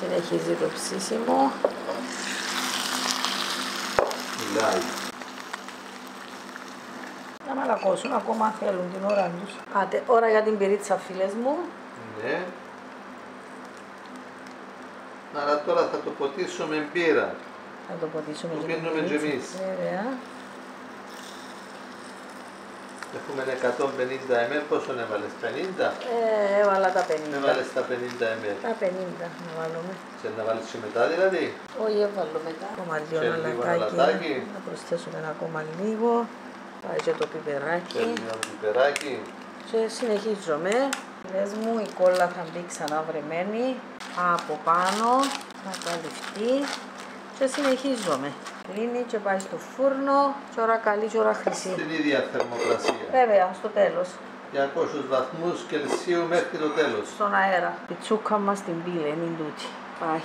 Συνεχίζει το ψήσιμο. Μιλάει. Να μαλακώσουν ακόμα θέλουν την ώρα τους. Άτε, ώρα για την πυρίτσα φίλες μου. Ναι. Άρα τώρα θα το ποτίσουμε μπύρα. Θα το ποτίσουμε Το και πίνουμε και εμείς. Ωραία. Έχουμε 150 ml, πόσο έβαλες, 50? Έβαλα τα 50. Έβαλες τα 50 ml. Τα 50 να βάλουμε. Και να βάλεις και μετά δηλαδή. Όχι, έβαλω μετά. Ακόμα λίγο Και λίγο αλατάκι. αλατάκι. Να προσθέσουμε ακόμα λίγο. Πάει και το Και πιπεράκι. λίγο πιπεράκι. Και συνεχίζουμε. Λες μου, η κόλλα θα μπει ξανά βρεμένη από πάνω, να καλυφθεί και συνεχίζουμε. Κλείνει και πάει στο φούρνο, και ώρα καλή και ώρα χρυσή. Στην ίδια θερμοκρασία. Βέβαια, στο τέλος, 200 βαθμούς Κελσίου μέχρι το τέλος. στον αέρα. Η τσούκα μας την πήλε, είναι τούτη. Πάει.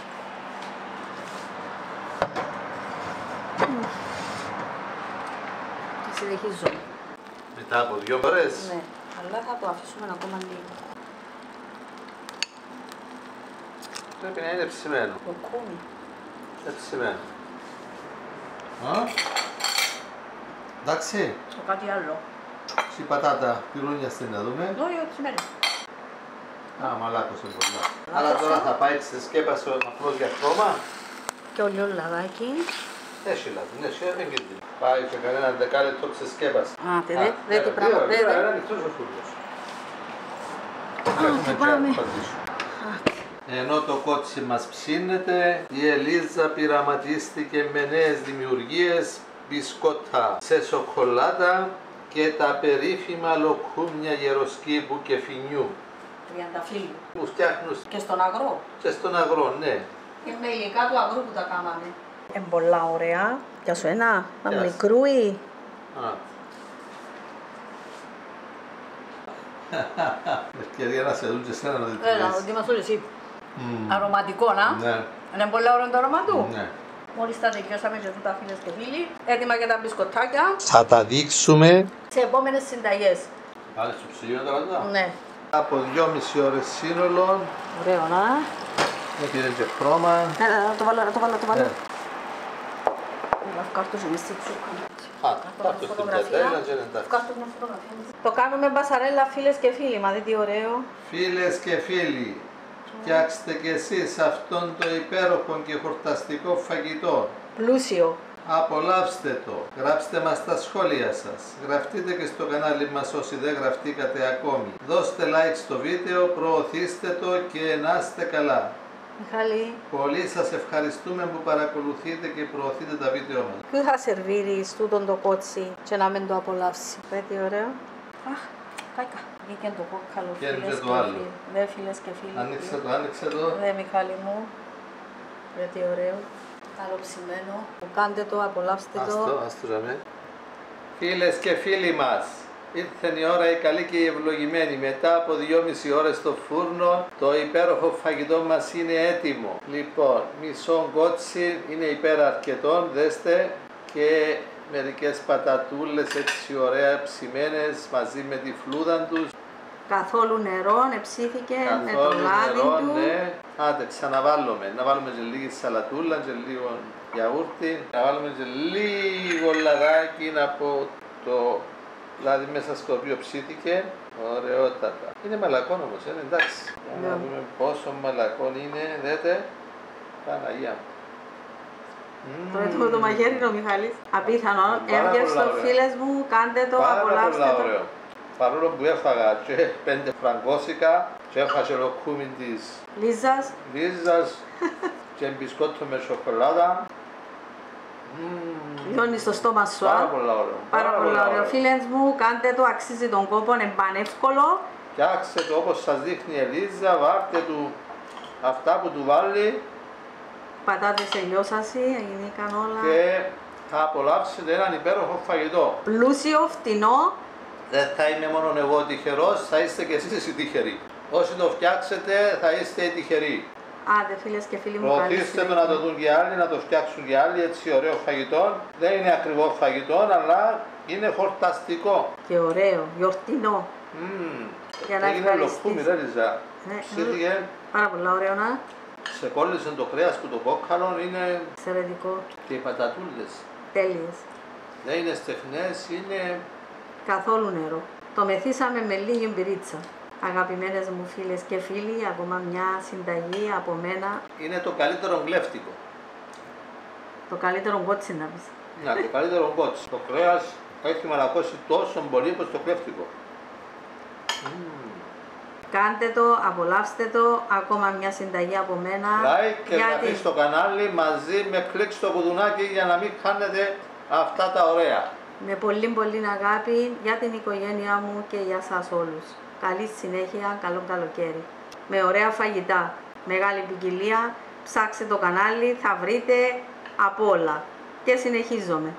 Και συνεχίζουμε. Μετά από 2 ώρες. Ναι, αλλά θα το αφήσουμε ακόμα λίγο. Πρέπει να είναι ψημένο. Το κούμι. Ψημένο. Εντάξει. Το κάτι άλλο. Η πατάτα πυρούνια στην να δούμε. Όχι, ψημένο. Α, μαλάκωσε πολλά. Άρα τώρα θα πάει ξεσκέπασε απλώς για χρώμα. Και ολιό λαδάκι. Έχει λάδι, ναι, έχει. Πάει και κανένα δεκάλεπτο ξεσκέπασε. Α, δε τι πράγμα, δε. Ένα ανοιχτός ο φούρνος. Α, πάμε. Ενώ το κότσι μας ψήνεται, η Ελίζα πειραματίστηκε με νέες δημιουργίες, μπισκότα σε σοκολάτα και τα περίφημα λοκούμια γεροσκήπου και φινιού. Τριανταφύλλου. Που φτιάχνουν Και στον αγρό. και στον αγρό, ναι. Και με υλικά του αγρού που τα κάναμε. Πολλά ωραία. Για σου ένα, Γεια σου. μικρούι. Α. Ευκαιρία να σε δουν και εσένα να δείτε. Έλα, ότι μας όλοι εσύ. Αρωματικό, να. Ναι, Είναι πολύ ωραίο το αρώμα του. ναι. Μόλις τα τελειώσαμε και τούτα φίλες και φίλοι. Έτοιμα για τα μπισκοτάκια. Θα τα δείξουμε. Σε επόμενες συνταγές. Πάλι στο ψυγείο τώρα εδώ. Ναι. Από 2,5 ώρες σύνολο. Ωραίο, να. Πήρε και χρώμα. Έλα, να το βάλω, να το βάλω, να το βάλω. Ναι. Έλα, βγάλω μες στη τσούκα. Α, πάρ' το στην πιατέλα και εντάξει. Βγάλω μια φωτογραφία. Το κάνουμε μπασαρέλα φίλες και φίλοι, μα δείτε τι ωραίο. Φίλες και φίλοι, φτιάξτε κι εσείς αυτόν το υπέροχο και χορταστικό φαγητό. Πλούσιο. Απολαύστε το, γράψτε μας τα σχόλια σας, γραφτείτε και στο κανάλι μας όσοι δεν γραφτήκατε ακόμη. Δώστε like στο βίντεο, προωθήστε το και να είστε καλά. Μιχάλη, Πολύ σας ευχαριστούμε που παρακολουθείτε και προωθείτε τα βίντεο μας. πού θα σερβίρεις τούτον το κότσι και να μην το απολαύσει. Τι ωραίο. Αχ, κάικα. Βγήκε το κόκκαλο, Και φίλες το και άλλο. φίλοι. Δε φίλες και φίλοι. Άνοιξε το. Δε Μιχάλη μου. Τι ωραίο. Καλοψημένο. Κάντε το, απολαύστε το. Άστο ζαμε. Φίλες και φίλοι μας, ήρθε η ώρα η καλή και η ευλογημένη. Μετά από 2,5 ώρες στο φούρνο, το υπέροχο φαγητό μας είναι έτοιμο. Λοιπόν, μισό κότσι είναι υπεραρκετών, δέστε, και μερικές πατατούλες έτσι ωραία ψημένες μαζί με τη φλούδα τους. Καθόλου νερό, εψήθηκε με το Καθόλου λάδι νερό, του. ναι. Άντε, ξαναβάλουμε. Να βάλουμε και λίγη σαλατούλα και λίγο γιαούρτι. Να βάλουμε και λίγο λαδάκι από το λάδι μέσα στο οποίο ψήθηκε. Ωραιότατα. Είναι μαλακόν όμως, εντάξει. Ναι. Να δούμε πόσο μαλακόν είναι, δέτε. Παναγία μου. Το έτοιμο το μαγέρι είναι ο Μιχάλης. Απίθανο. Πάρα Έβγαινε πολλά ωραία. φίλες μου, κάντε το, Πάρα απολαύστε πολλά το. ωραίο. Παρόλο που έφαγα και 5 φραγκόσικα και έφαγα και λοκούμι της Λίζας. Λίζας και μπισκότο με σοκολάτα. Λιώνει στο στόμα σου. Πάρα πολλά ωραίο. Πάρα πολύ ωραίο. Φίλες μου, κάντε το, αξίζει τον κόπο, είναι πανεύκολο. Φτιάξτε το όπως σας δείχνει η Ελίζα, βάρτε του αυτά που του βάλει Πατάτες ελιώσασι, έγινηκαν όλα. και θα απολαύσετε έναν υπέροχο φαγητό. Πλούσιο, φτηνό. Δεν θα είμαι μόνο εγώ τυχερός, θα είστε και εσείς οι τυχεροί. Όσοι το φτιάξετε θα είστε οι τυχεροί. Άντε φίλες και φίλοι μου, καλή Προωθήστε το συνέχεια. να το δουν και άλλοι, να το φτιάξουν και άλλοι, έτσι ωραίο φαγητό. Δεν είναι ακριβό φαγητό, αλλά είναι χορταστικό. Και ωραίο, γιορτινό. Για να Έγινε ευχαριστείς. λοκούμι, ρε Ριζά. Ναι, Ψήθηκε Πάρα πολύ ωραίο, να. Ξεκόλλησε το κρέας που το κόκκαλο είναι Εξαιρετικό. και οι πατατούλες. Τέλειες. Δεν είναι στεφνές, είναι... Καθόλου νερό. Το μεθύσαμε με λίγη μπυρίτσα. Αγαπημένες μου φίλες και φίλοι, ακόμα μια συνταγή από μένα. Είναι το καλύτερο γλέφτικο. Το καλύτερο κότσι να πεις. Ναι, το καλύτερο κότσι. Το κρέας έχει μαλακώσει τόσο πολύ όπως το γλέφτικο. Κάντε το, απολαύστε το, ακόμα μια συνταγή από μένα. Like και εγγραφή στο κανάλι μαζί με κλικ στο κουδουνάκι για να μην χάνετε αυτά τα ωραία. Με πολύ πολύ αγάπη για την οικογένειά μου και για σας όλους. Καλή συνέχεια, καλό καλοκαίρι. Με ωραία φαγητά, μεγάλη ποικιλία, ψάξτε το κανάλι, θα βρείτε από όλα. Και συνεχίζομαι.